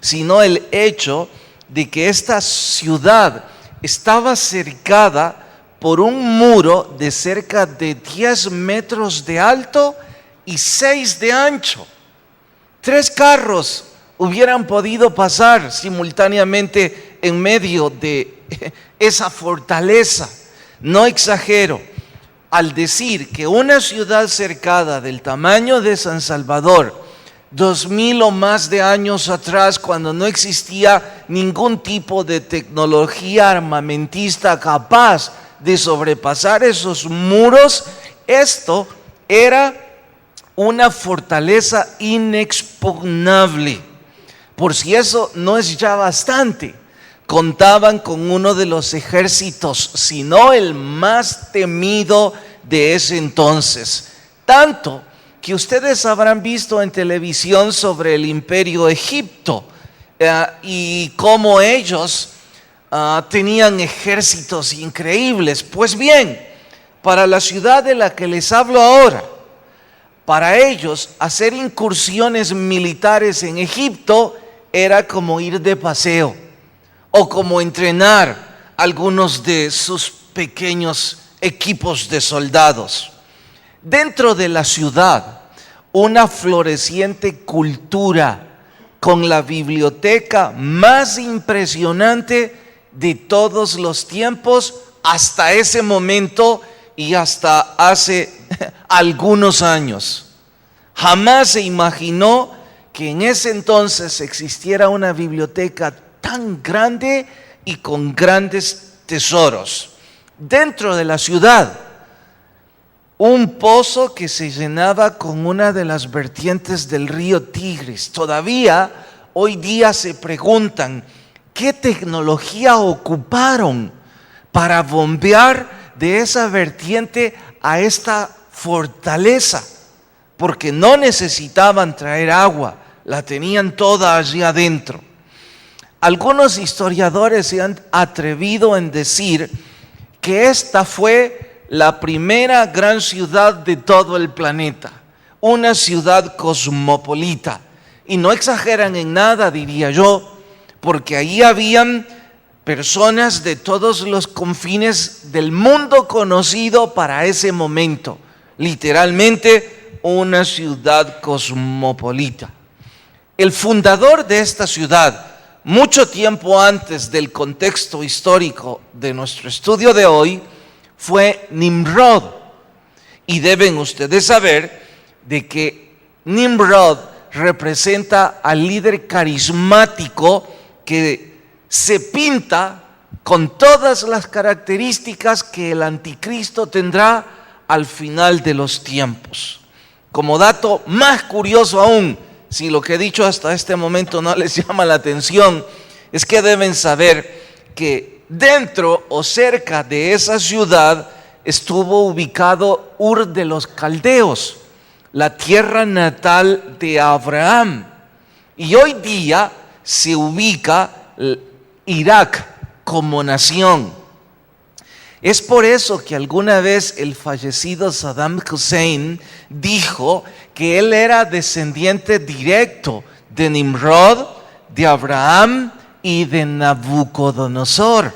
sino el hecho de que esta ciudad estaba cercada por un muro de cerca de 10 metros de alto y 6 de ancho. 3 carros hubieran podido pasar simultáneamente en medio de esa fortaleza. No exagero al decir que una ciudad cercada del tamaño de San Salvador, 2000 o más de años atrás, cuando no existía ningún tipo de tecnología armamentista capaz de sobrepasar esos muros, esto era una fortaleza inexpugnable. Por si eso no es ya bastante, contaban con uno de los ejércitos, si no el más temido de ese entonces. Tanto que ustedes habrán visto en televisión sobre el Imperio Egipto y cómo ellos tenían ejércitos increíbles. Pues bien, para la ciudad de la que les hablo ahora, para ellos hacer incursiones militares en Egipto era como ir de paseo o como entrenar algunos de sus pequeños equipos de soldados. Dentro de la ciudad, una floreciente cultura con la biblioteca más impresionante de todos los tiempos hasta ese momento y hasta hace algunos años. Jamás se imaginó que en ese entonces existiera una biblioteca tan grande y con grandes tesoros. Dentro de la ciudad, un pozo que se llenaba con una de las vertientes del río Tigris. Todavía hoy día se preguntan qué tecnología ocuparon para bombear de esa vertiente a esta fortaleza, porque no necesitaban traer agua, la tenían toda allí adentro. Algunos historiadores se han atrevido en decir que esta fue la primera gran ciudad de todo el planeta, una ciudad cosmopolita. Y no exageran en nada, diría yo, porque ahí habían personas de todos los confines del mundo conocido para ese momento. Literalmente una ciudad cosmopolita. El fundador de esta ciudad, mucho tiempo antes del contexto histórico de nuestro estudio de hoy, fue Nimrod. Y deben ustedes saber de que Nimrod representa al líder carismático que se pinta con todas las características que el anticristo tendrá al final de los tiempos. Como dato más curioso aún, si lo que he dicho hasta este momento no les llama la atención, es que deben saber que dentro o cerca de esa ciudad estuvo ubicado Ur de los Caldeos, la tierra natal de Abraham. Y hoy día se ubica Irak como nación. Es por eso que alguna vez el fallecido Saddam Hussein dijo que él era descendiente directo de Nimrod, de Abraham y de Nabucodonosor.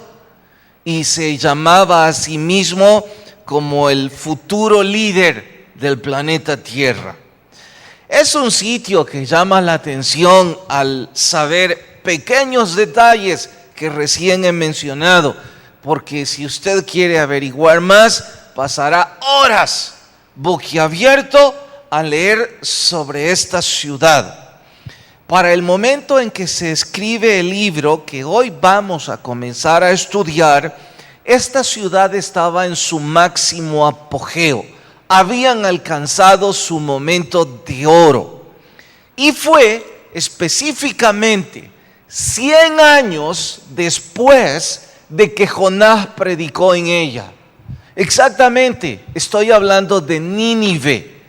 Y se llamaba a sí mismo como el futuro líder del planeta Tierra. Es un sitio que llama la atención al saber pequeños detalles que recién he mencionado, porque si usted quiere averiguar más, pasará horas boquiabierto a leer sobre esta ciudad. Para el momento en que se escribe el libro que hoy vamos a comenzar a estudiar, esta ciudad estaba en su máximo apogeo. Habían alcanzado su momento de oro. Y fue específicamente 100 años después de que Jonás predicó en ella. Exactamente, estoy hablando de Nínive,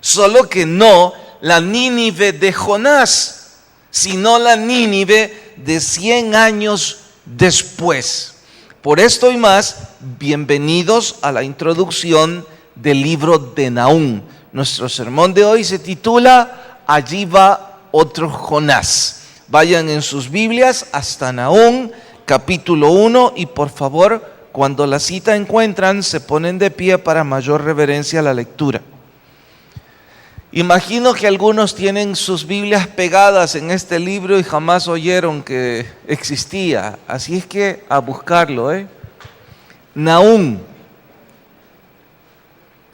solo que no la Nínive de Jonás, sino la Nínive de 100 años después. Por esto y más, bienvenidos a la introducción del libro de Nahum. Nuestro sermón de hoy se titula Allí va otro Jonás. Vayan en sus Biblias hasta Nahum, capítulo 1, y por favor, cuando la cita encuentran, se ponen de pie para mayor reverencia a la lectura. Imagino que algunos tienen sus Biblias pegadas en este libro y jamás oyeron que existía. Así es que a buscarlo. Nahum.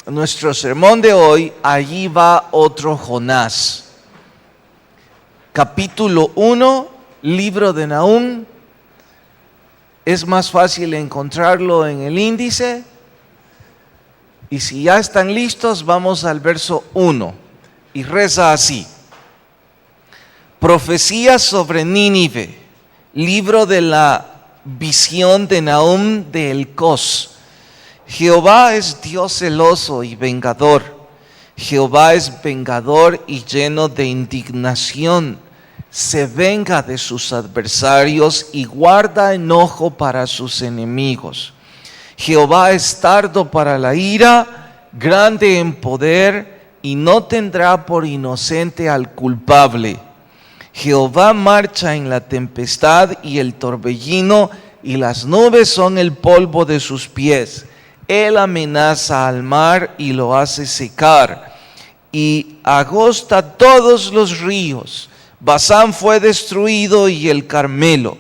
Nuestro sermón de hoy, allí va otro Jonás. Capítulo 1, libro de Nahum. Es más fácil encontrarlo en el índice. Y si ya están listos, vamos al verso 1. Y reza así: Profecía sobre Nínive, libro de la visión de Nahum de Elcós. Jehová es Dios celoso y vengador. Jehová es vengador y lleno de indignación. Se venga de sus adversarios y guarda enojo para sus enemigos. Jehová es tardo para la ira, grande en poder, y no tendrá por inocente al culpable. Jehová marcha en la tempestad y el torbellino, y las nubes son el polvo de sus pies. Él amenaza al mar y lo hace secar, y agosta todos los ríos. Basán fue destruido y el Carmelo,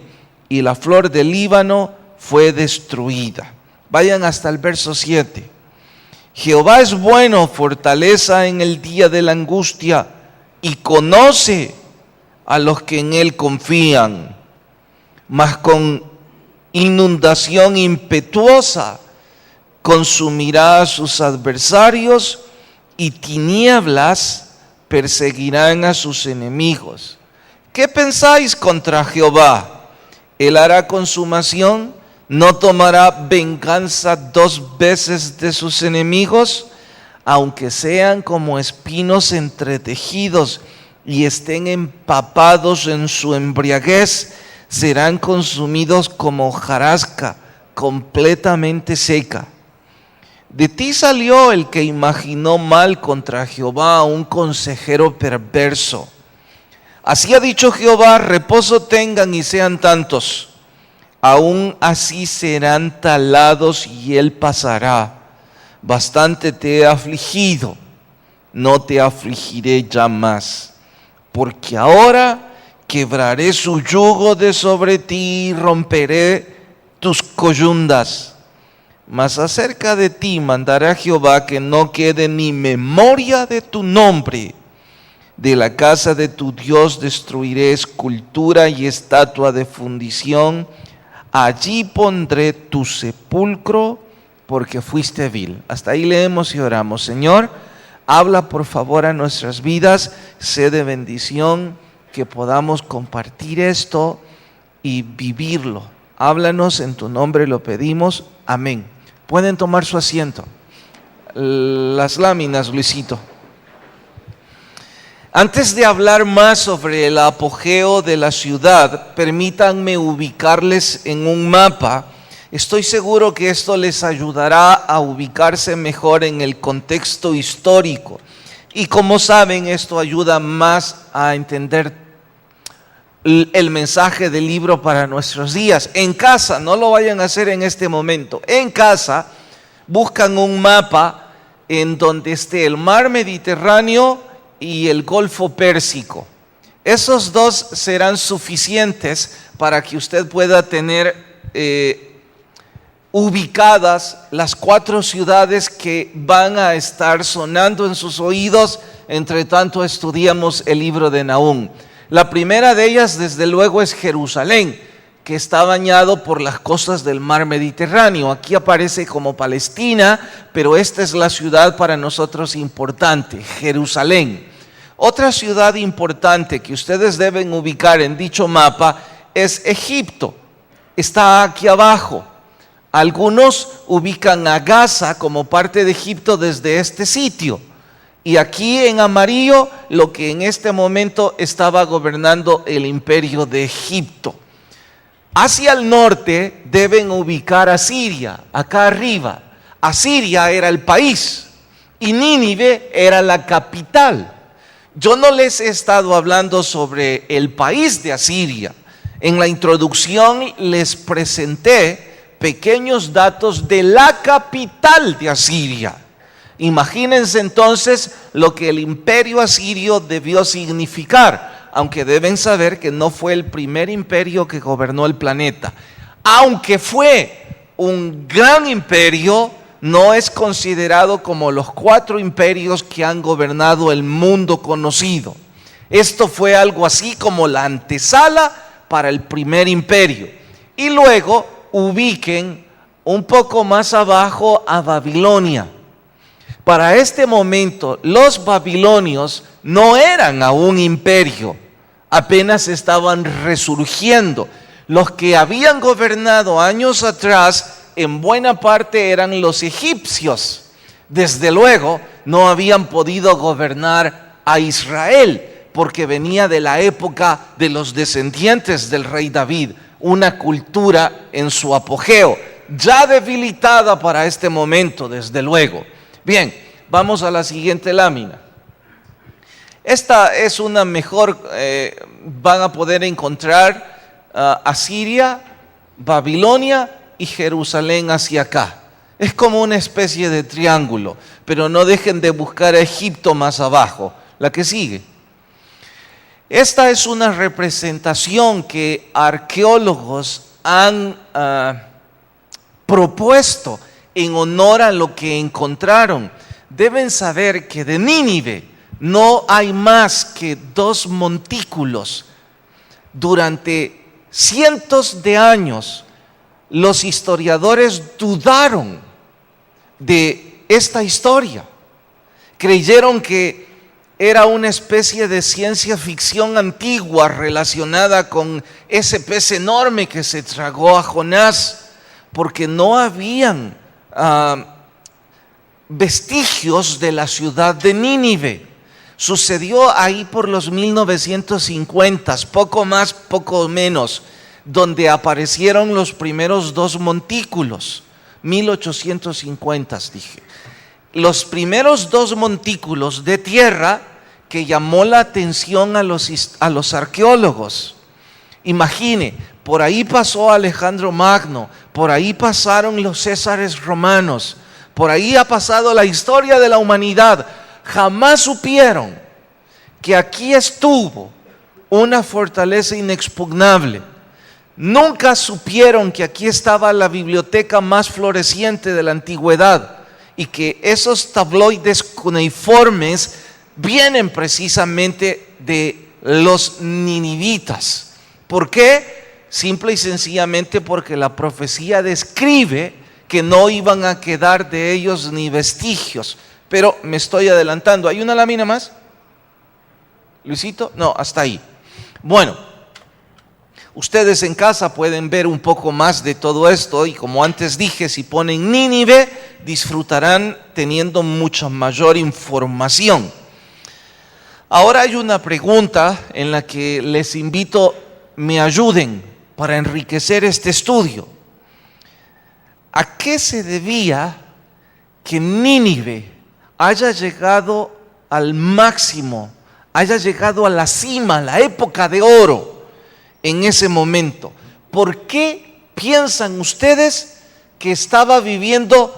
y la flor del Líbano fue destruida. Vayan hasta el verso 7. Jehová es bueno, fortaleza en el día de la angustia, y conoce a los que en él confían. Mas con inundación impetuosa consumirá a sus adversarios, y tinieblas perseguirán a sus enemigos. ¿Qué pensáis contra Jehová? Él hará consumación. ¿No tomará venganza 2 veces de sus enemigos? Aunque sean como espinos entretejidos y estén empapados en su embriaguez, serán consumidos como hojarasca completamente seca. De ti salió el que imaginó mal contra Jehová, un consejero perverso. Así ha dicho Jehová: reposo tengan y sean tantos. Aún así serán talados y él pasará. Bastante te he afligido, no te afligiré ya más. Porque ahora quebraré su yugo de sobre ti y romperé tus coyundas. Mas acerca de ti mandará Jehová que no quede ni memoria de tu nombre. De la casa de tu Dios destruiré escultura y estatua de fundición. Allí pondré tu sepulcro, porque fuiste vil. Hasta ahí leemos y oramos. Señor, habla por favor a nuestras vidas, sé de bendición, que podamos compartir esto y vivirlo. Háblanos, en tu nombre lo pedimos. Amén. Pueden tomar su asiento. Las láminas, Luisito. Antes de hablar más sobre el apogeo de la ciudad, permítanme ubicarles en un mapa. Estoy seguro que esto les ayudará a ubicarse mejor en el contexto histórico. Y como saben, esto ayuda más a entender el mensaje del libro para nuestros días. En casa, no lo vayan a hacer en este momento. En casa, buscan un mapa en donde esté el mar Mediterráneo y el Golfo Pérsico. Esos dos serán suficientes para que usted pueda tener ubicadas las 4 ciudades que van a estar sonando en sus oídos entre tanto estudiamos el libro de Nahum. La primera de ellas, desde luego, es Jerusalén, que está bañado por las costas del mar Mediterráneo. Aquí aparece como Palestina, pero esta es la ciudad para nosotros importante, Jerusalén. Otra ciudad importante que ustedes deben ubicar en dicho mapa es Egipto. Está aquí abajo. Algunos ubican a Gaza como parte de Egipto desde este sitio. Y aquí en amarillo, lo que en este momento estaba gobernando el imperio de Egipto. Hacia el norte deben ubicar a Siria, acá arriba. Asiria era el país y Nínive era la capital. Yo no les he estado hablando sobre el país de Asiria. En la introducción les presenté pequeños datos de la capital de Asiria. Imagínense entonces lo que el imperio asirio debió significar, aunque deben saber que no fue el primer imperio que gobernó el planeta. Aunque fue un gran imperio, no es considerado como los 4 imperios que han gobernado el mundo conocido. Esto fue algo así como la antesala para el primer imperio. Y luego ubiquen un poco más abajo a Babilonia. Para este momento, los babilonios no eran aún imperio, apenas estaban resurgiendo. Los que habían gobernado años atrás, en buena parte eran los egipcios. Desde luego, no habían podido gobernar a Israel, porque venía de la época de los descendientes del rey David, una cultura en su apogeo, ya debilitada para este momento, desde luego. Bien, vamos a la siguiente lámina. Esta es una mejor, van a poder encontrar Asiria, Babilonia y Jerusalén hacia acá. Es como una especie de triángulo, pero no dejen de buscar a Egipto más abajo, la que sigue. Esta es una representación que arqueólogos han propuesto en honor a lo que encontraron. Deben saber que de Nínive no hay más que 2 montículos. Durante cientos de años, los historiadores dudaron de esta historia. Creyeron que era una especie de ciencia ficción antigua relacionada con ese pez enorme que se tragó a Jonás, porque no habían vestigios de la ciudad de Nínive. Sucedió ahí por los 1950, poco más, poco menos, donde aparecieron los primeros 2 montículos. 1850 dije. Los primeros 2 montículos de tierra que llamó la atención a los arqueólogos. Imagine, por ahí pasó Alejandro Magno, por ahí pasaron los Césares romanos, por ahí ha pasado la historia de la humanidad. Jamás supieron que aquí estuvo una fortaleza inexpugnable. Nunca supieron que aquí estaba la biblioteca más floreciente de la antigüedad y que esos tabloides cuneiformes vienen precisamente de los ninivitas. ¿Por qué? Simple y sencillamente porque la profecía describe que no iban a quedar de ellos ni vestigios. Pero me estoy adelantando. ¿Hay una lámina más? Luisito, no, hasta ahí. Bueno, ustedes en casa pueden ver un poco más de todo esto y como antes dije, si ponen Nínive, disfrutarán teniendo mucha mayor información. Ahora hay una pregunta en la que les invito, me ayuden para enriquecer este estudio. ¿A qué se debía que Nínive haya llegado al máximo, haya llegado a la cima, a la época de oro en ese momento? ¿Por qué piensan ustedes que estaba viviendo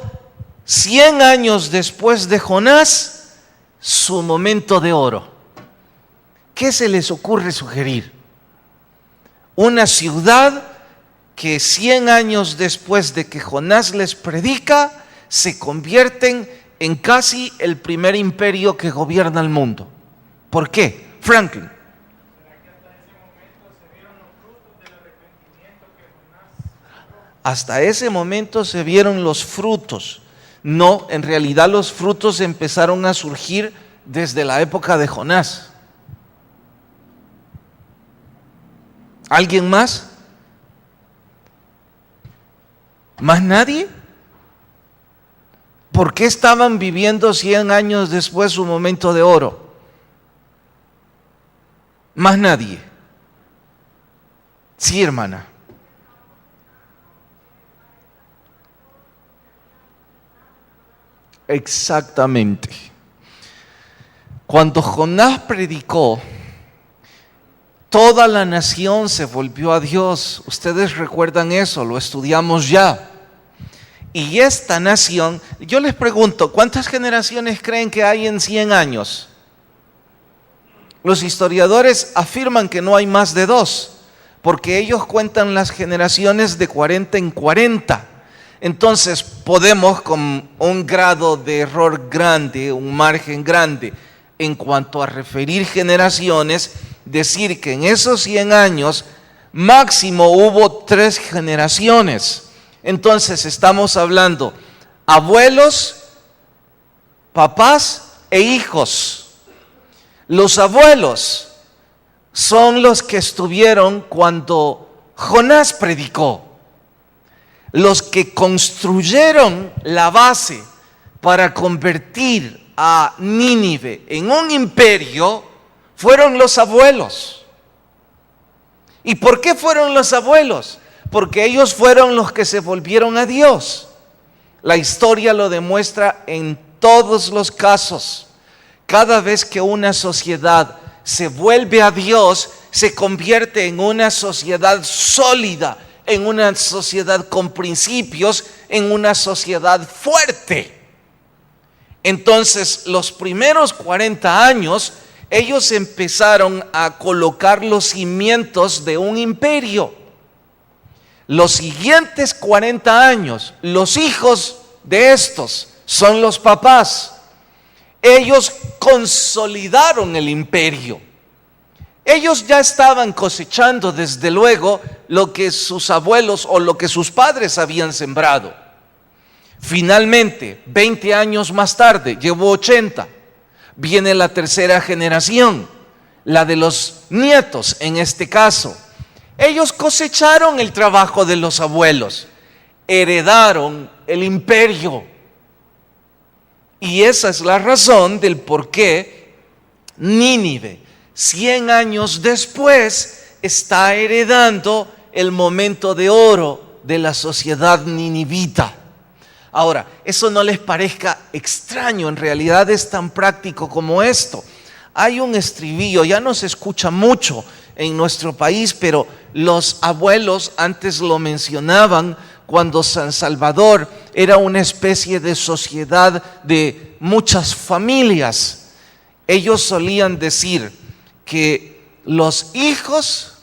100 años después de Jonás su momento de oro? ¿Qué se les ocurre sugerir? Una ciudad que 100 años después de que Jonás les predica, se convierten en casi el primer imperio que gobierna el mundo. ¿Por qué? Franklin. Hasta ese momento se vieron los frutos. No, en realidad los frutos empezaron a surgir desde la época de Jonás. ¿Alguien más? ¿Más nadie? ¿Por qué estaban viviendo 100 años después su momento de oro? ¿Más nadie? Sí, hermana. Exactamente. Cuando Jonás predicó, toda la nación se volvió a Dios. Ustedes recuerdan eso, lo estudiamos ya. Y esta nación, yo les pregunto, ¿cuántas generaciones creen que hay en 100 años? Los historiadores afirman que no hay más de 2, porque ellos cuentan las generaciones de 40 en 40. Entonces podemos, con un grado de error grande, un margen grande, en cuanto a referir generaciones, decir que en esos 100 años máximo hubo 3 generaciones. Entonces estamos hablando abuelos, papás e hijos. Los abuelos son los que estuvieron cuando Jonás predicó. Los que construyeron la base para convertir a Nínive en un imperio fueron los abuelos. ¿Y por qué fueron los abuelos? Porque ellos fueron los que se volvieron a Dios. La historia lo demuestra en todos los casos. Cada vez que una sociedad se vuelve a Dios, se convierte en una sociedad sólida, en una sociedad con principios, en una sociedad fuerte. Entonces, los primeros 40 años, ellos empezaron a colocar los cimientos de un imperio. Los siguientes 40 años, los hijos de estos son los papás. Ellos consolidaron el imperio. Ellos ya estaban cosechando desde luego lo que sus abuelos o lo que sus padres habían sembrado. Finalmente, 20 años más tarde, llevó 80, viene la tercera generación, la de los nietos en este caso. Ellos cosecharon el trabajo de los abuelos, heredaron el imperio. Y esa es la razón del por qué Nínive, 100 años después, está heredando el momento de oro de la sociedad ninivita. Ahora, eso no les parezca extraño, en realidad es tan práctico como esto. Hay un estribillo, ya no se escucha mucho en nuestro país, pero los abuelos antes lo mencionaban cuando San Salvador era una especie de sociedad de muchas familias. Ellos solían decir que los hijos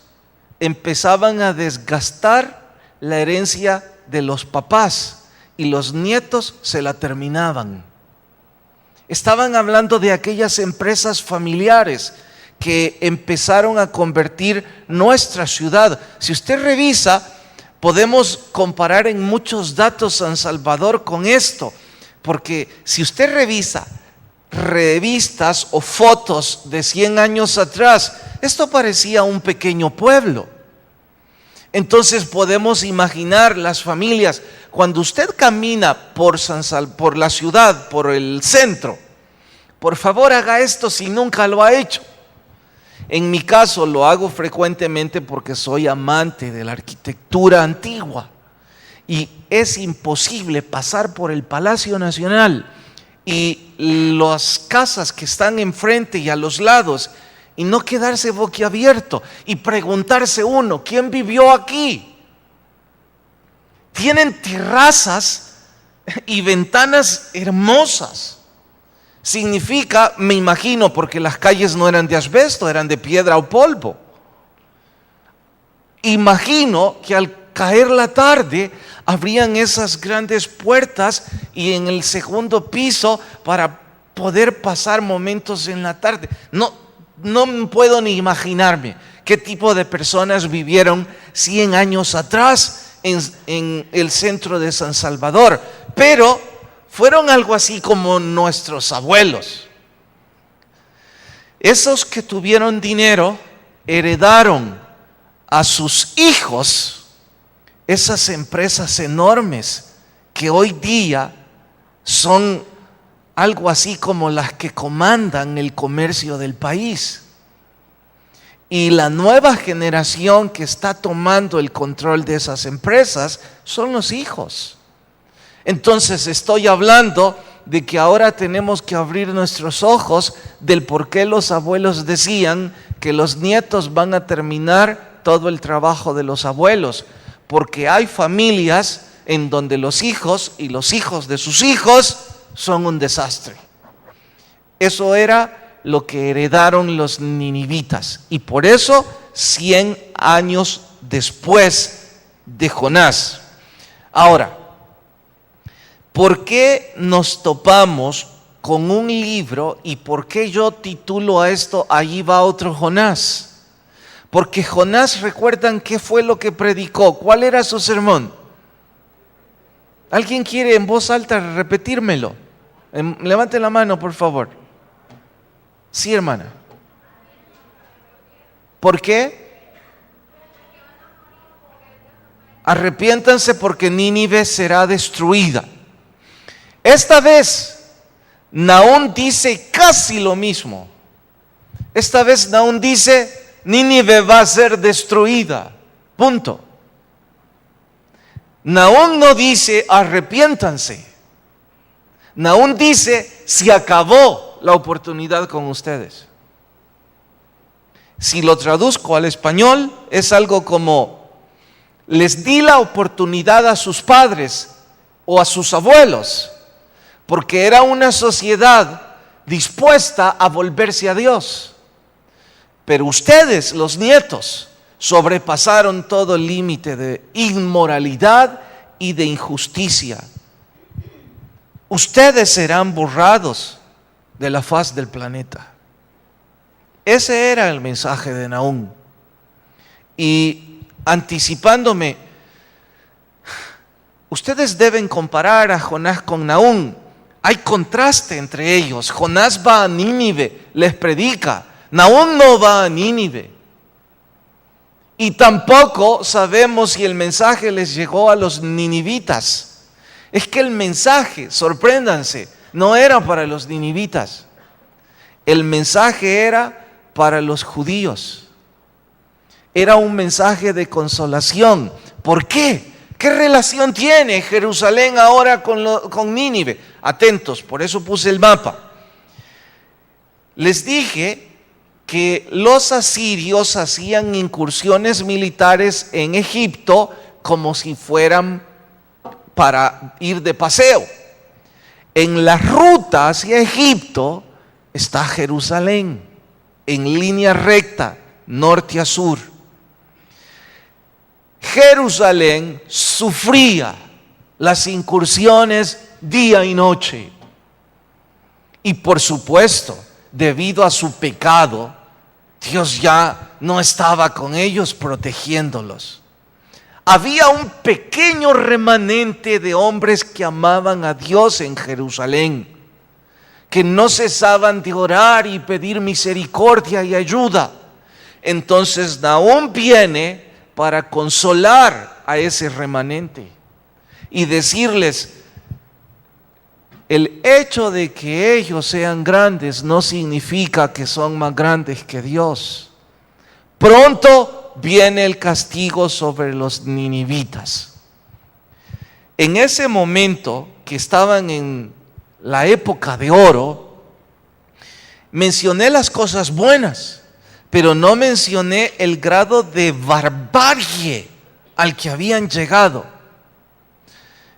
empezaban a desgastar la herencia de los papás y los nietos se la terminaban. Estaban hablando de aquellas empresas familiares que empezaron a convertir nuestra ciudad. Si usted revisa, podemos comparar en muchos datos San Salvador con esto, porque si usted revisa revistas o fotos de 100 años atrás, esto parecía un pequeño pueblo. Entonces podemos imaginar las familias. Cuando usted camina por la ciudad, por el centro, por favor haga esto si nunca lo ha hecho. En mi caso lo hago frecuentemente porque soy amante de la arquitectura antigua y es imposible pasar por el Palacio Nacional y las casas que están enfrente y a los lados y no quedarse boquiabierto y preguntarse uno, ¿quién vivió aquí? Tienen terrazas y ventanas hermosas. Significa, me imagino, porque las calles no eran de asbesto, eran de piedra o polvo. Imagino que al caer la tarde abrían esas grandes puertas y en el segundo piso para poder pasar momentos en la tarde. No puedo ni imaginarme qué tipo de personas vivieron 100 años atrás en el centro de San Salvador, pero fueron algo así como nuestros abuelos. Esos que tuvieron dinero heredaron a sus hijos esas empresas enormes que hoy día son algo así como las que comandan el comercio del país. Y la nueva generación que está tomando el control de esas empresas son los hijos. Entonces estoy hablando de que ahora tenemos que abrir nuestros ojos del por qué los abuelos decían que los nietos van a terminar todo el trabajo de los abuelos, porque hay familias en donde los hijos y los hijos de sus hijos son un desastre. Eso era lo que heredaron los ninivitas, y por eso 100 años después de Jonás. Ahora, ¿por qué nos topamos con un libro y por qué yo titulo a esto Allí va otro Jonás? Porque Jonás, ¿recuerdan qué fue lo que predicó? ¿Cuál era su sermón? ¿Alguien quiere en voz alta repetírmelo? Levante la mano, por favor. Sí, hermana. ¿Por qué? Arrepiéntanse porque Nínive será destruida. Esta vez, Nahum dice casi lo mismo. Esta vez Nahum dice: Nínive va a ser destruida. Punto. Nahum no dice arrepiéntanse. Nahum dice: se acabó la oportunidad con ustedes. Si lo traduzco al español, es algo como: les di la oportunidad a sus padres o a sus abuelos, porque era una sociedad dispuesta a volverse a Dios. Pero ustedes, los nietos, sobrepasaron todo límite de inmoralidad y de injusticia. Ustedes serán borrados de la faz del planeta. Ese era el mensaje de Nahum. Y anticipándome, ustedes deben comparar a Jonás con Nahum. Hay contraste entre ellos. Jonás va a Nínive, les predica. Nahum no va a Nínive. Y tampoco sabemos si el mensaje les llegó a los ninivitas. Es que el mensaje, sorpréndanse, no era para los ninivitas. El mensaje era para los judíos. Era un mensaje de consolación. ¿Por qué? ¿Qué relación tiene Jerusalén ahora con Nínive? Atentos, por eso puse el mapa. Les dije que los asirios hacían incursiones militares en Egipto como si fueran para ir de paseo. En la ruta hacia Egipto está Jerusalén, en línea recta, norte a sur. Jerusalén sufría las incursiones día y noche. Y por supuesto, debido a su pecado, Dios ya no estaba con ellos protegiéndolos. Había un pequeño remanente de hombres que amaban a Dios en Jerusalén, que no cesaban de orar y pedir misericordia y ayuda. Entonces Nahum viene para consolar a ese remanente y decirles: el hecho de que ellos sean grandes no significa que son más grandes que Dios. Pronto viene el castigo sobre los ninivitas. En ese momento que estaban en la época de oro, mencioné las cosas buenas, pero no mencioné el grado de barbarie al que habían llegado.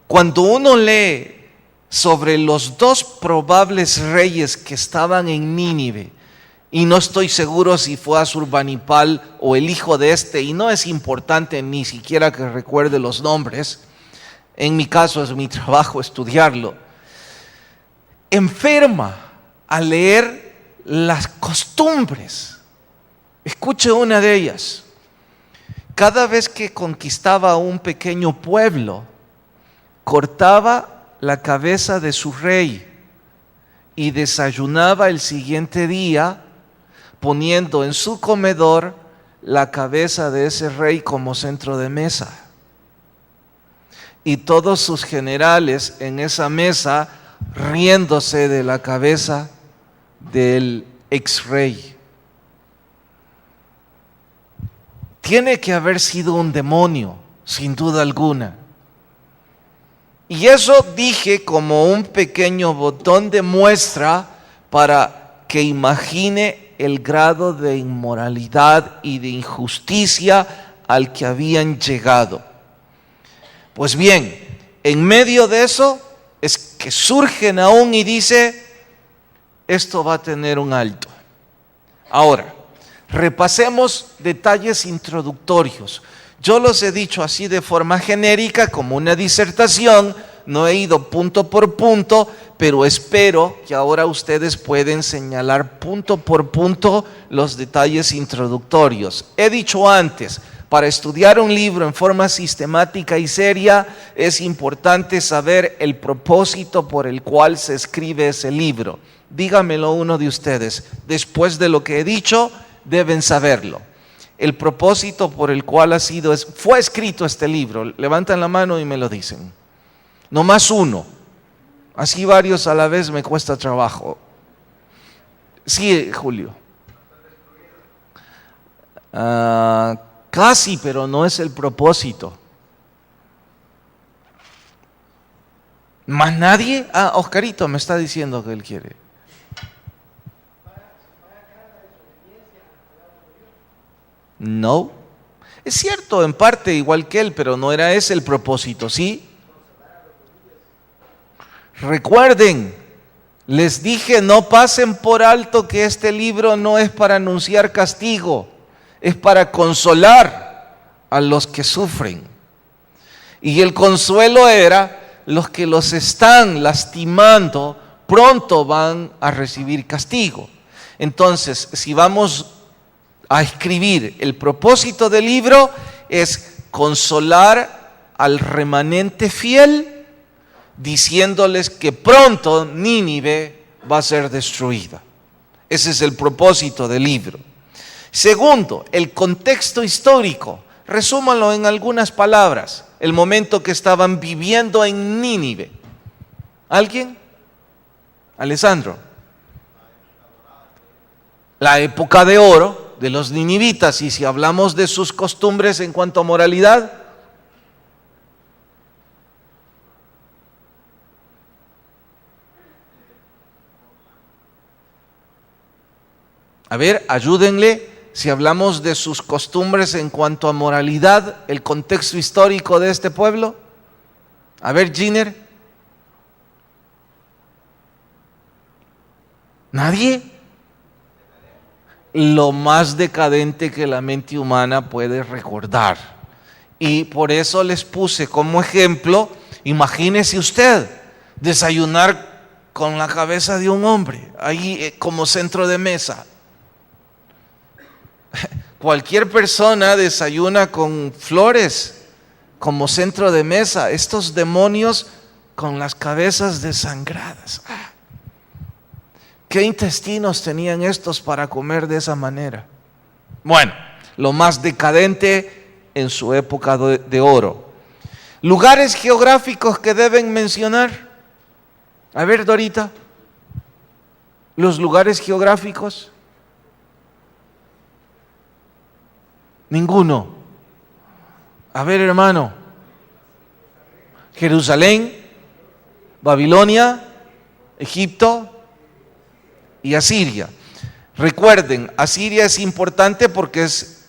Cuando uno lee sobre los dos probables reyes que estaban en Nínive, y no estoy seguro si fue Asurbanipal o el hijo de este, y no es importante ni siquiera que recuerde los nombres, en mi caso es mi trabajo estudiarlo, enferma al leer las costumbres. Escuche una de ellas. Cada vez que conquistaba un pequeño pueblo, cortaba la cabeza de su rey y desayunaba el siguiente día poniendo en su comedor la cabeza de ese rey como centro de mesa. Y todos sus generales en esa mesa riéndose de la cabeza del ex rey. Tiene que haber sido un demonio, sin duda alguna. Y eso dije como un pequeño botón de muestra para que imagine el grado de inmoralidad y de injusticia al que habían llegado. Pues bien, en medio de eso es que surge Nahum y dice, esto va a tener un alto. Ahora, repasemos detalles introductorios. Yo los he dicho así de forma genérica, como una disertación, no he ido punto por punto, pero espero que ahora ustedes pueden señalar punto por punto los detalles introductorios. He dicho antes, para estudiar un libro en forma sistemática y seria, es importante saber el propósito por el cual se escribe ese libro. Dígamelo uno de ustedes, después de lo que he dicho, deben saberlo. El propósito por el cual fue escrito este libro. Levantan la mano y me lo dicen. No más uno. Así varios a la vez me cuesta trabajo. Sí, Julio. Casi, pero no es el propósito. ¿Más nadie? Oscarito me está diciendo que él quiere. No. Es cierto, en parte igual que él, pero no era ese el propósito, ¿sí? Recuerden, les dije, no pasen por alto que este libro no es para anunciar castigo, es para consolar a los que sufren. Y el consuelo era, los que los están lastimando, pronto van a recibir castigo. Entonces, si vamos a escribir, el propósito del libro es consolar al remanente fiel, diciéndoles que pronto Nínive va a ser destruida. Ese es el propósito del libro. Segundo, el contexto histórico. Resúmanlo en algunas palabras. El momento que estaban viviendo en Nínive. ¿Alguien? Alessandro. La época de oro de los ninivitas, y si hablamos de sus costumbres en cuanto a moralidad, a ver, ayúdenle, si hablamos de sus costumbres en cuanto a moralidad, el contexto histórico de este pueblo. A ver, Giner. ¿Nadie? Lo más decadente que la mente humana puede recordar. Y por eso les puse como ejemplo, imagínese usted, desayunar con la cabeza de un hombre, ahí como centro de mesa. Cualquier persona desayuna con flores como centro de mesa. Estos demonios con las cabezas desangradas. ¿Qué intestinos tenían estos para comer de esa manera? Bueno, lo más decadente en su época de oro. Lugares geográficos que deben mencionar. A ver, Dorita, los lugares geográficos. Ninguno. A ver, hermano. Jerusalén, Babilonia, Egipto y Asiria. Recuerden, Asiria es importante porque es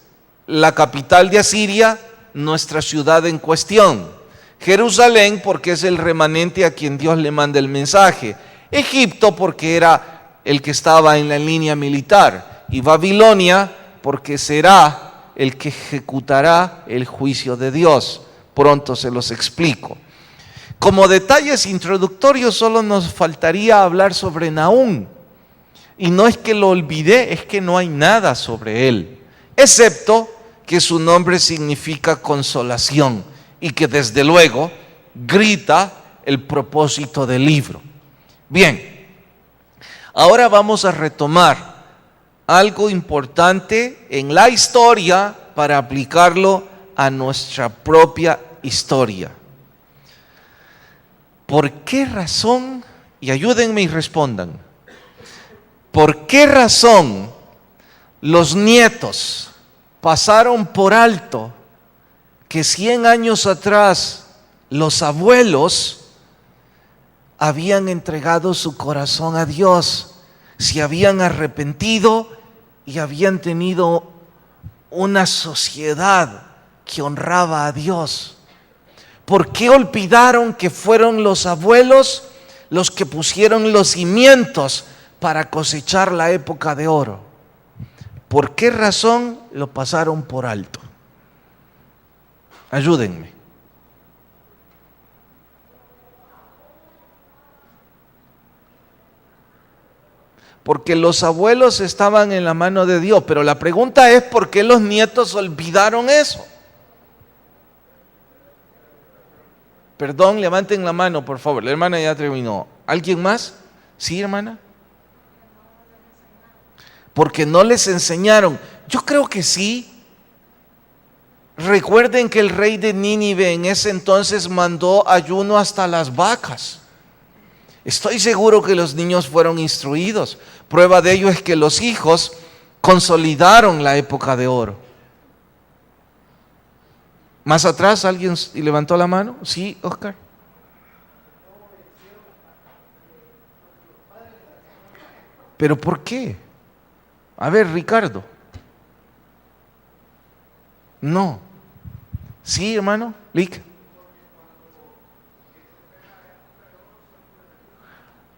la capital de Asiria, nuestra ciudad en cuestión. Jerusalén porque es el remanente a quien Dios le manda el mensaje. Egipto porque era el que estaba en la línea militar. Y Babilonia porque será el que ejecutará el juicio de Dios. Pronto se los explico. Como detalles introductorios solo nos faltaría hablar sobre Nahum. Y no es que lo olvidé, es que no hay nada sobre él, excepto que su nombre significa consolación y que desde luego grita el propósito del libro. Bien, ahora vamos a retomar algo importante en la historia para aplicarlo a nuestra propia historia. ¿Por qué razón? Y ayúdenme y respondan. ¿Por qué razón los nietos pasaron por alto que 100 años atrás los abuelos habían entregado su corazón a Dios, se habían arrepentido y habían tenido una sociedad que honraba a Dios. ¿Por qué olvidaron que fueron los abuelos los que pusieron los cimientos para cosechar la época de oro? ¿Por qué razón lo pasaron por alto? Ayúdenme. Porque los abuelos estaban en la mano de Dios, pero la pregunta es ¿por qué los nietos olvidaron eso? Perdón, levanten la mano, por favor. La hermana ya terminó. ¿Alguien más? ¿Sí, hermana? Porque no les enseñaron. Yo creo que sí. Recuerden que el rey de Nínive en ese entonces mandó ayuno hasta las vacas. Estoy seguro que los niños fueron instruidos. Prueba de ello es que los hijos consolidaron la época de oro. Más atrás, ¿alguien levantó la mano? Sí, Oscar. ¿Pero por qué? A ver, Ricardo. No. ¿Sí, hermano? Lick.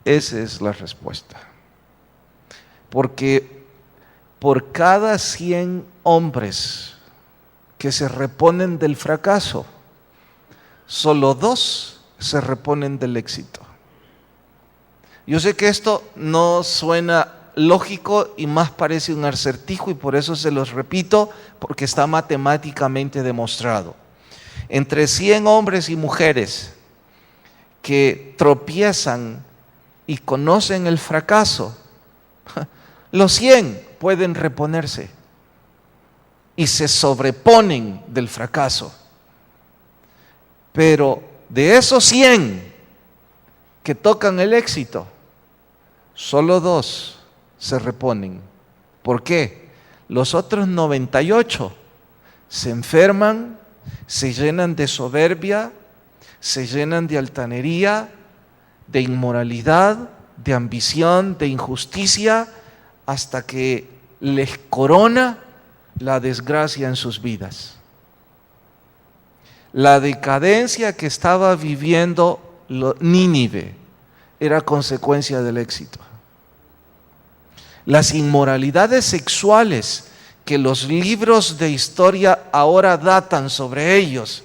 Esa es la respuesta. Porque por cada 100 hombres que se reponen del fracaso, solo 2 se reponen del éxito. Yo sé que esto no suena lógico y más parece un acertijo y por eso se los repito, porque está matemáticamente demostrado. Entre 100 hombres y mujeres que tropiezan y conocen el fracaso, los 100 pueden reponerse y se sobreponen del fracaso. Pero de esos 100 que tocan el éxito, solo 2 se reponen. ¿Por qué? Los otros 98 se enferman, se llenan de soberbia, se llenan de altanería, de inmoralidad, de ambición, de injusticia, hasta que les corona la desgracia en sus vidas. La decadencia que estaba viviendo Nínive era consecuencia del éxito. Las inmoralidades sexuales que los libros de historia ahora datan sobre ellos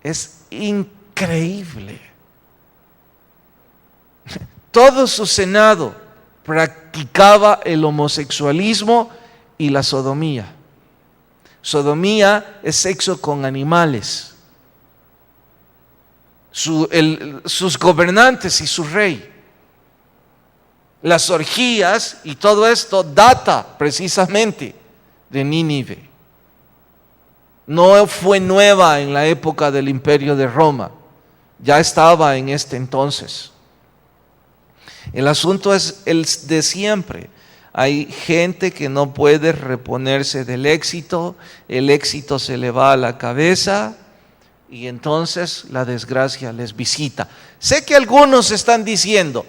es increíble. Todo su senado practicaba el homosexualismo y la sodomía. Sodomía es sexo con animales. Sus gobernantes y su rey. Las orgías y todo esto data precisamente de Nínive. No fue nueva en la época del Imperio de Roma, ya estaba en este entonces. El asunto es el de siempre. Hay gente que no puede reponerse del éxito, el éxito se le va a la cabeza y entonces la desgracia les visita. Sé que algunos están diciendo,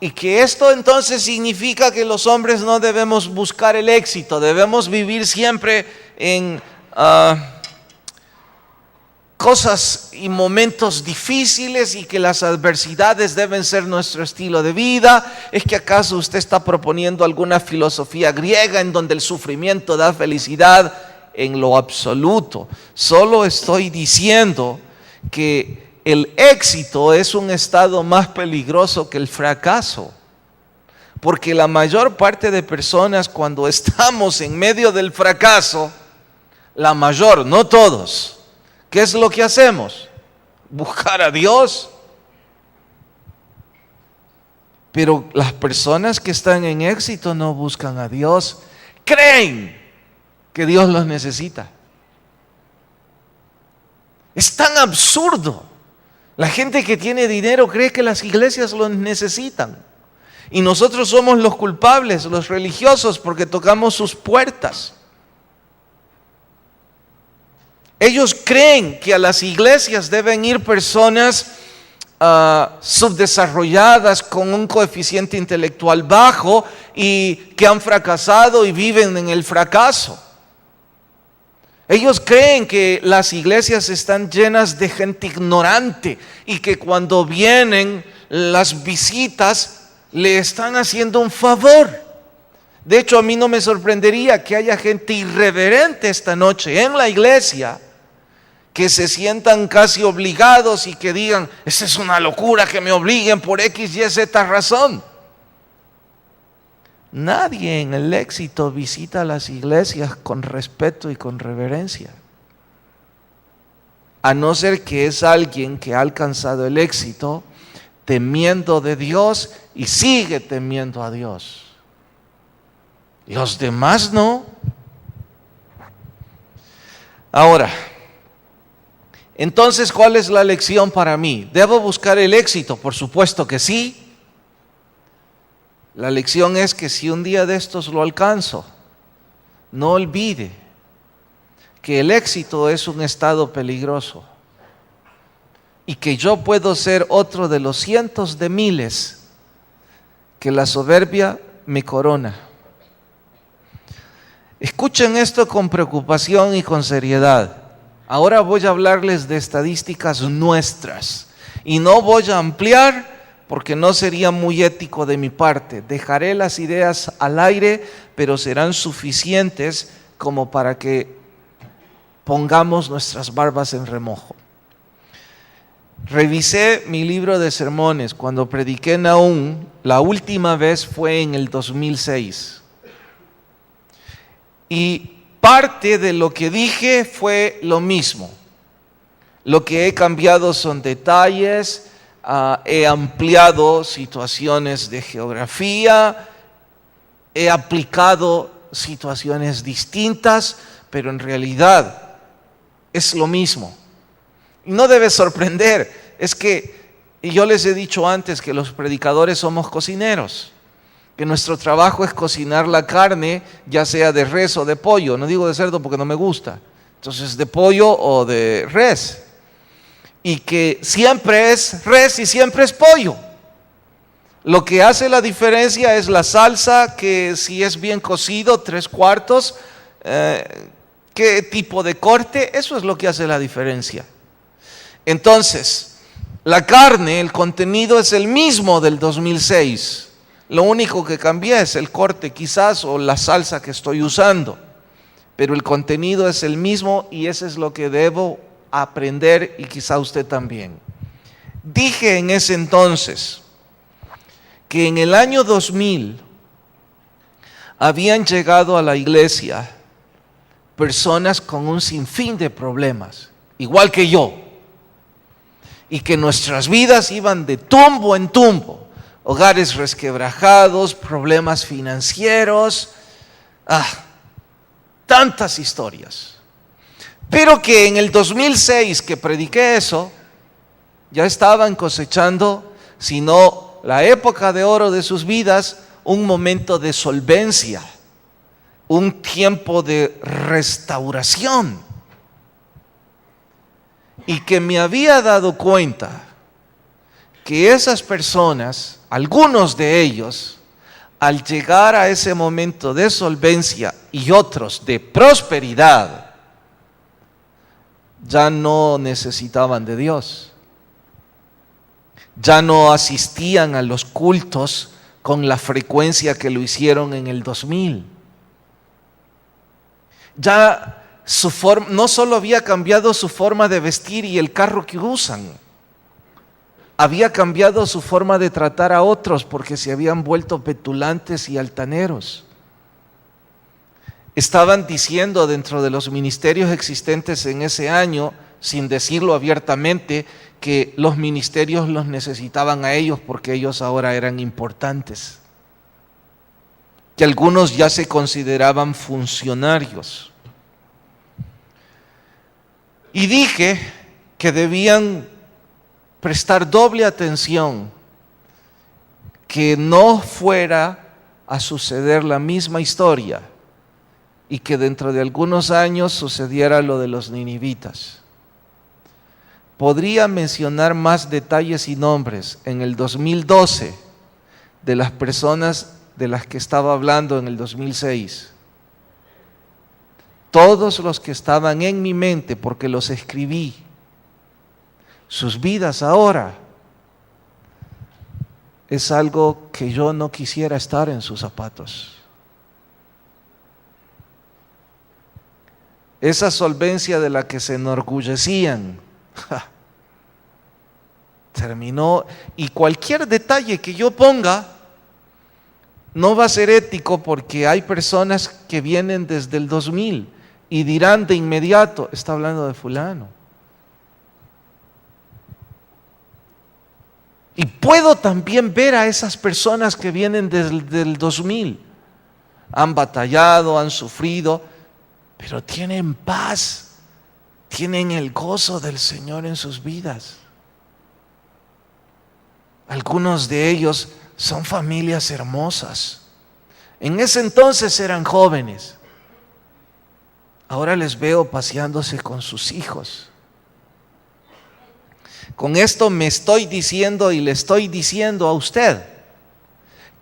y que esto entonces significa que los hombres no debemos buscar el éxito, debemos vivir siempre en cosas y momentos difíciles y que las adversidades deben ser nuestro estilo de vida. ¿Es que acaso usted está proponiendo alguna filosofía griega en donde el sufrimiento da felicidad? En lo absoluto. Solo estoy diciendo que el éxito es un estado más peligroso que el fracaso. Porque la mayor parte de personas cuando estamos en medio del fracaso, la mayor, no todos, ¿qué es lo que hacemos? Buscar a Dios. Pero las personas que están en éxito no buscan a Dios. Creen que Dios los necesita. Es tan absurdo. La gente que tiene dinero cree que las iglesias los necesitan. Y nosotros somos los culpables, los religiosos, porque tocamos sus puertas. Ellos creen que a las iglesias deben ir personas subdesarrolladas con un coeficiente intelectual bajo y que han fracasado y viven en el fracaso. Ellos creen que las iglesias están llenas de gente ignorante y que cuando vienen las visitas le están haciendo un favor. De hecho, a mí no me sorprendería que haya gente irreverente esta noche en la iglesia, que se sientan casi obligados y que digan, esa es una locura que me obliguen por X, Y, Z razón. Nadie en el éxito visita las iglesias con respeto y con reverencia, a no ser que es alguien que ha alcanzado el éxito temiendo de Dios y sigue temiendo a Dios. Los demás no. Ahora, entonces, ¿cuál es la lección para mí? ¿Debo buscar el éxito? Por supuesto que sí. La lección es que si un día de estos lo alcanzo, no olvide que el éxito es un estado peligroso y que yo puedo ser otro de los cientos de miles que la soberbia me corona. Escuchen esto con preocupación y con seriedad. Ahora voy a hablarles de estadísticas nuestras y no voy a ampliar porque no sería muy ético de mi parte. Dejaré las ideas al aire, pero serán suficientes como para que pongamos nuestras barbas en remojo. Revisé mi libro de sermones cuando prediqué en Nahum. La última vez fue en el 2006. Y parte de lo que dije fue lo mismo. Lo que he cambiado son detalles, he ampliado situaciones de geografía, he aplicado situaciones distintas, pero en realidad es lo mismo. Y no debe sorprender, es que yo les he dicho antes que los predicadores somos cocineros, que nuestro trabajo es cocinar la carne, ya sea de res o de pollo. No digo de cerdo porque no me gusta, entonces de pollo o de res. Y que siempre es res y siempre es pollo. Lo que hace la diferencia es la salsa, que si es bien cocido, 3/4, qué tipo de corte, eso es lo que hace la diferencia. Entonces, la carne, el contenido es el mismo del 2006. Lo único que cambié es el corte quizás o la salsa que estoy usando. Pero el contenido es el mismo y eso es lo que debo aprender y quizá usted también. Dije en ese entonces que en el año 2000 habían llegado a la iglesia personas con un sinfín de problemas, igual que yo, y que nuestras vidas iban de tumbo en tumbo, hogares resquebrajados, problemas financieros, tantas historias. Pero que en el 2006 que prediqué eso, ya estaban cosechando, si no la época de oro de sus vidas, un momento de solvencia, un tiempo de restauración. Y que me había dado cuenta que esas personas, algunos de ellos, al llegar a ese momento de solvencia y otros de prosperidad, ya no necesitaban de Dios. Ya no asistían a los cultos con la frecuencia que lo hicieron en el 2000. Ya no solo había cambiado su forma de vestir y el carro que usan, había cambiado su forma de tratar a otros porque se habían vuelto petulantes y altaneros. Estaban diciendo dentro de los ministerios existentes en ese año, sin decirlo abiertamente, que los ministerios los necesitaban a ellos porque ellos ahora eran importantes. Que algunos ya se consideraban funcionarios. Y dije que debían prestar doble atención, que no fuera a suceder la misma historia y que dentro de algunos años sucediera lo de los ninivitas. podría mencionar más detalles y nombres en el 2012 de las personas de las que estaba hablando en el 2006. Todos los que estaban en mi mente, porque los escribí, sus vidas ahora, es algo que yo no quisiera estar en sus zapatos. Esa solvencia de la que se enorgullecían, terminó, y cualquier detalle que yo ponga no va a ser ético, porque hay personas que vienen desde el 2000 y dirán de inmediato, está hablando de fulano. Y puedo también ver a esas personas que vienen desde el 2000, han batallado, han sufrido, pero tienen paz, tienen el gozo del Señor en sus vidas. Algunos de ellos son familias hermosas. En ese entonces eran jóvenes. Ahora les veo paseándose con sus hijos. Con esto me estoy diciendo y le estoy diciendo a usted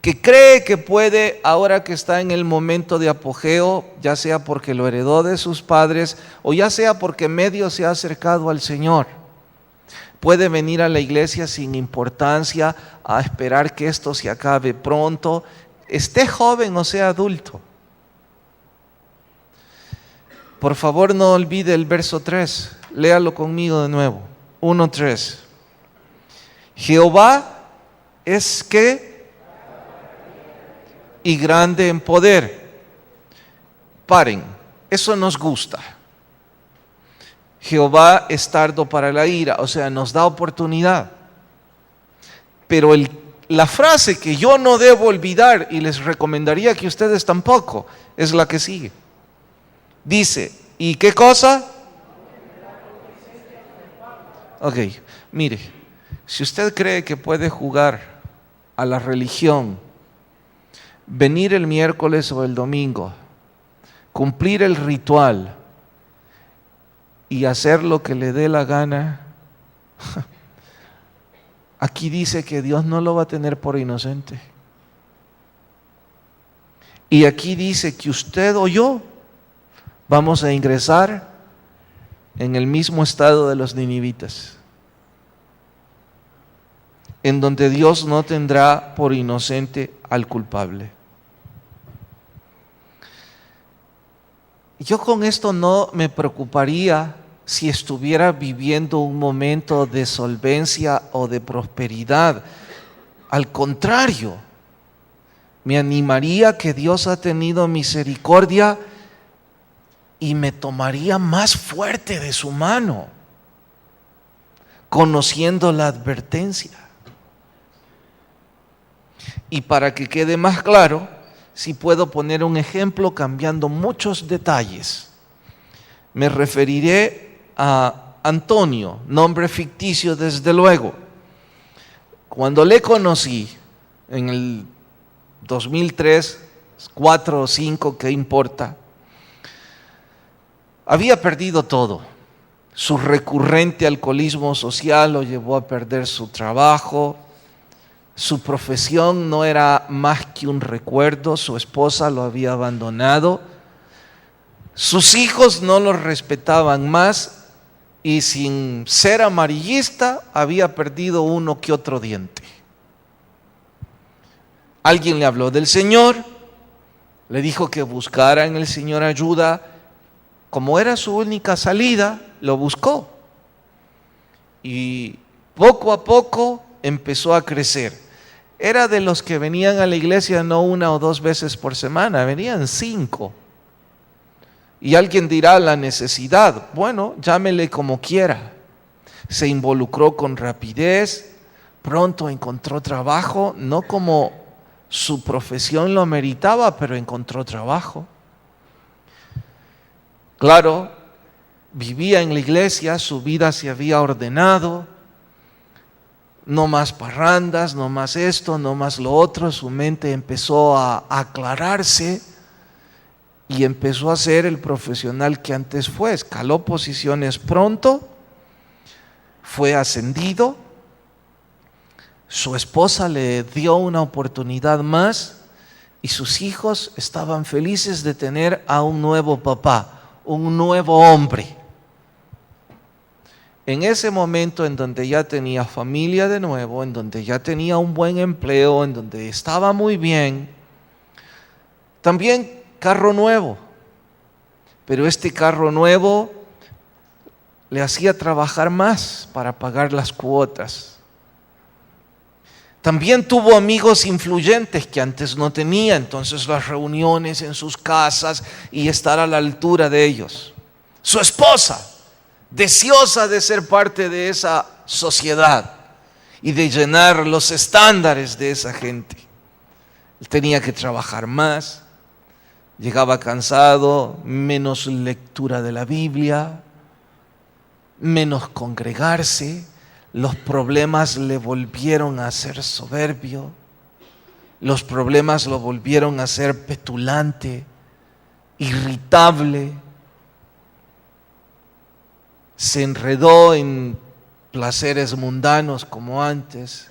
que cree que puede, ahora que está en el momento de apogeo, ya sea porque lo heredó de sus padres o ya sea porque medio se ha acercado al Señor, puede venir a la iglesia sin importancia, a esperar que esto se acabe pronto, esté joven o sea adulto. Por favor, no olvide el verso 3, léalo conmigo de nuevo. 1:3. Jehová es ¿qué? Y grande en poder. Paren, eso nos gusta. Jehová es tardo para la ira, o sea, nos da oportunidad. Pero la frase que yo no debo olvidar, y les recomendaría que ustedes tampoco, es la que sigue. Dice, ¿y qué cosa? Ok, mire, si usted cree que puede jugar a la religión, venir el miércoles o el domingo, cumplir el ritual y hacer lo que le dé la gana, aquí dice que Dios no lo va a tener por inocente. Y aquí dice que usted o yo vamos a ingresar en el mismo estado de los ninivitas, en donde Dios no tendrá por inocente al culpable. Yo con esto no me preocuparía si estuviera viviendo un momento de solvencia o de prosperidad. Al contrario, me animaría que Dios ha tenido misericordia y me tomaría más fuerte de su mano, conociendo la advertencia. Y para que quede más claro, si puedo poner un ejemplo cambiando muchos detalles, me referiré a Antonio, nombre ficticio desde luego. Cuando le conocí en el 2003, 4 o 5, ¿qué importa? Había perdido todo. Su recurrente alcoholismo social lo llevó a perder su trabajo. Su profesión no era más que un recuerdo. Su esposa lo había abandonado. Sus hijos no lo respetaban más. Y sin ser amarillista, había perdido uno que otro diente. Alguien le habló del Señor. Le dijo que buscara en el Señor ayuda. Como era su única salida, lo buscó. Y poco a poco empezó a crecer. Era de los que venían a la iglesia no 1 o 2 veces por semana, venían 5. Y alguien dirá la necesidad. Bueno, llámele como quiera. Se involucró con rapidez, pronto encontró trabajo, no como su profesión lo meritaba, pero encontró trabajo. Claro, vivía en la iglesia, su vida se había ordenado, no más parrandas, no más esto, no más lo otro, su mente empezó a aclararse y empezó a ser el profesional que antes fue, escaló posiciones pronto, fue ascendido, su esposa le dio una oportunidad más y sus hijos estaban felices de tener a un nuevo papá, un nuevo hombre. En ese momento en donde ya tenía familia de nuevo, en donde ya tenía un buen empleo, en donde estaba muy bien, también carro nuevo, pero este carro nuevo le hacía trabajar más para pagar las cuotas. También tuvo amigos influyentes que antes no tenía, entonces las reuniones en sus casas y estar a la altura de ellos. Su esposa, deseosa de ser parte de esa sociedad y de llenar los estándares de esa gente. Él tenía que trabajar más, llegaba cansado, menos lectura de la Biblia, menos congregarse. Los problemas le volvieron a ser soberbio, los problemas lo volvieron a ser petulante, irritable. Se enredó en placeres mundanos como antes,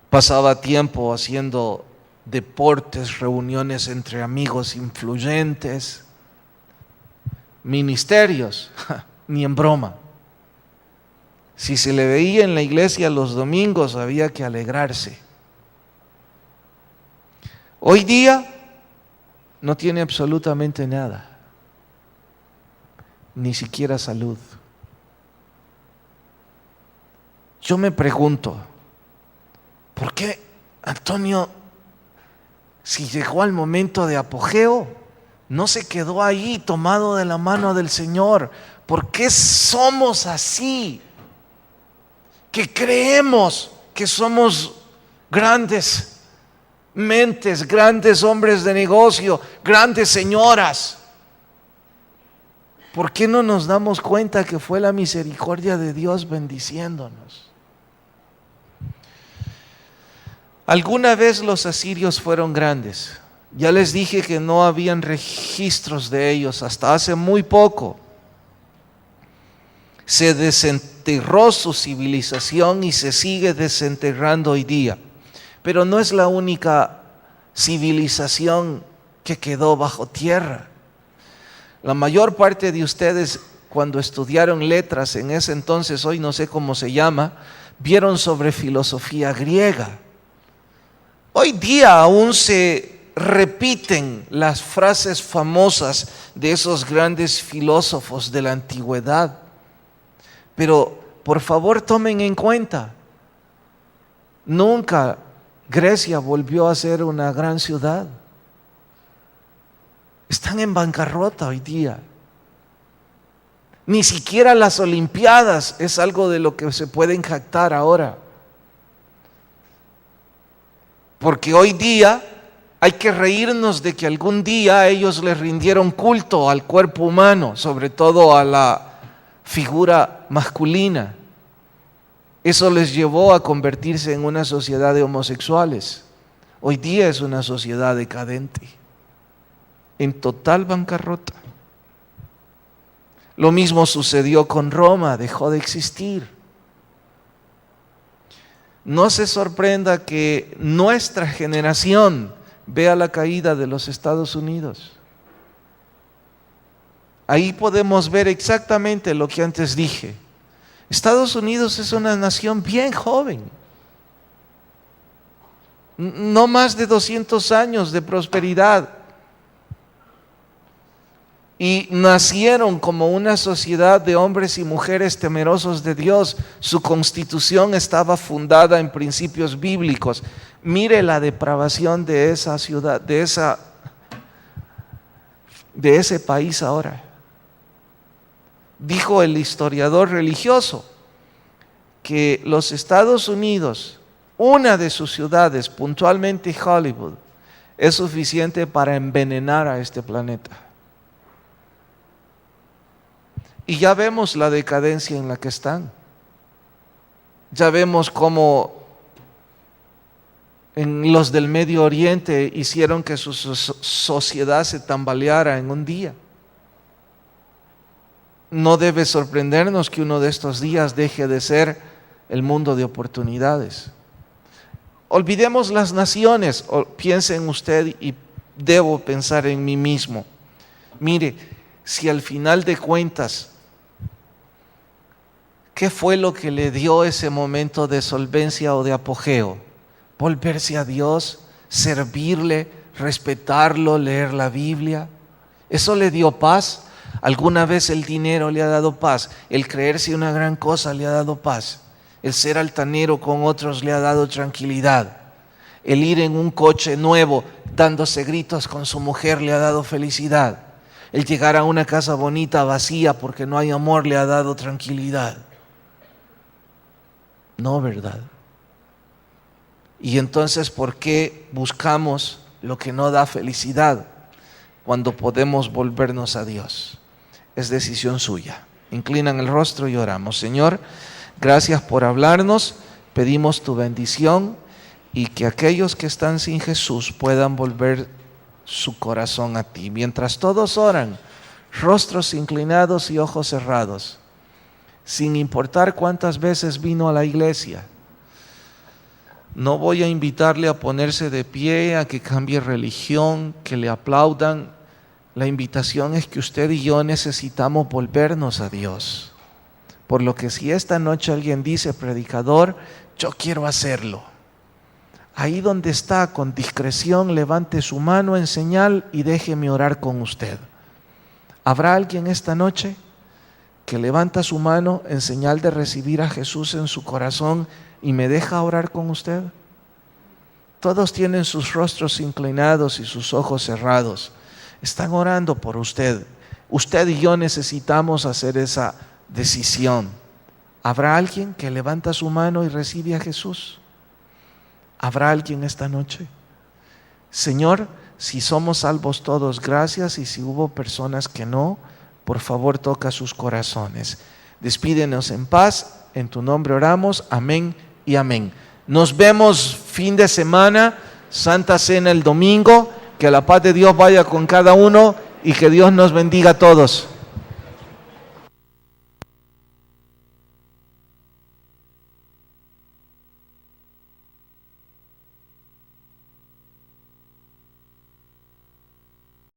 pasaba tiempo haciendo deportes, reuniones entre amigos influyentes, ministerios, ni en broma. Si se le veía en la iglesia los domingos, había que alegrarse. Hoy día no tiene absolutamente nada, ni siquiera salud. Yo me pregunto, ¿por qué Antonio, si llegó al momento de apogeo, no se quedó ahí tomado de la mano del Señor? ¿Por qué somos así? Que creemos que somos grandes mentes, grandes hombres de negocio, grandes señoras. ¿Por qué no nos damos cuenta que fue la misericordia de Dios bendiciéndonos? Alguna vez los asirios fueron grandes. Ya les dije que no habían registros de ellos hasta hace muy poco. Se desenterró su civilización y se sigue desenterrando hoy día. Pero no es la única civilización que quedó bajo tierra. La mayor parte de ustedes, cuando estudiaron letras en ese entonces, hoy no sé cómo se llama, vieron sobre filosofía griega. Hoy día aún se repiten las frases famosas de esos grandes filósofos de la antigüedad. Pero por favor tomen en cuenta, nunca Grecia volvió a ser una gran ciudad. Están en bancarrota hoy día. Ni siquiera las Olimpiadas es algo de lo que se pueden jactar ahora. Porque hoy día hay que reírnos de que algún día ellos le rindieron culto al cuerpo humano, sobre todo a la figura masculina. Eso les llevó a convertirse en una sociedad de homosexuales. Hoy día es una sociedad decadente, en total bancarrota. Lo mismo sucedió con Roma, dejó de existir. No se sorprenda que nuestra generación vea la caída de los Estados Unidos. Ahí podemos ver exactamente lo que antes dije. Estados Unidos es una nación bien joven. No más de 200 años de prosperidad. Y nacieron como una sociedad de hombres y mujeres temerosos de Dios. Su constitución estaba fundada en principios bíblicos. Mire la depravación de esa ciudad, de ese país ahora. Dijo el historiador religioso que los Estados Unidos, una de sus ciudades, puntualmente Hollywood, es suficiente para envenenar a este planeta. Y ya vemos la decadencia en la que están. Ya vemos cómo en los del Medio Oriente hicieron que su sociedad se tambaleara en un día. no debe sorprendernos que uno de estos días deje de ser el mundo de oportunidades. Olvidemos las naciones, piense en usted y debo pensar en mí mismo. Mire, si al final de cuentas, ¿qué fue lo que le dio ese momento de solvencia o de apogeo? Volverse a Dios, servirle, respetarlo, leer la Biblia. ¿Eso le dio paz? ¿Alguna vez el dinero le ha dado paz? ¿El creerse una gran cosa le ha dado paz? ¿El ser altanero con otros le ha dado tranquilidad? ¿El ir en un coche nuevo dándose gritos con su mujer le ha dado felicidad? ¿El llegar a una casa bonita vacía porque no hay amor le ha dado tranquilidad? No, ¿verdad? Y entonces, ¿por qué buscamos lo que no da felicidad cuando podemos volvernos a Dios? Es decisión suya. Inclinan el rostro y oramos. Señor, gracias por hablarnos. Pedimos tu bendición y que aquellos que están sin Jesús puedan volver su corazón a ti. Mientras todos oran, rostros inclinados y ojos cerrados, sin importar cuántas veces vino a la iglesia. No voy a invitarle a ponerse de pie, a que cambie religión, que le aplaudan. La invitación es que usted y yo necesitamos volvernos a Dios. Por lo que si esta noche alguien dice, predicador, yo quiero hacerlo. Ahí donde está, con discreción, levante su mano en señal y déjeme orar con usted. ¿Habrá alguien esta noche que levanta su mano en señal de recibir a Jesús en su corazón y me deja orar con usted? Todos tienen sus rostros inclinados y sus ojos cerrados. Están orando por usted. Usted y yo necesitamos hacer esa decisión. ¿Habrá alguien que levanta su mano y recibe a Jesús? ¿Habrá alguien esta noche? Señor, si somos salvos todos, gracias, y si hubo personas que no, por favor toca sus corazones. Despídenos en paz, en tu nombre oramos, amén y amén. Nos vemos fin de semana, Santa Cena el domingo, que la paz de Dios vaya con cada uno y que Dios nos bendiga a todos.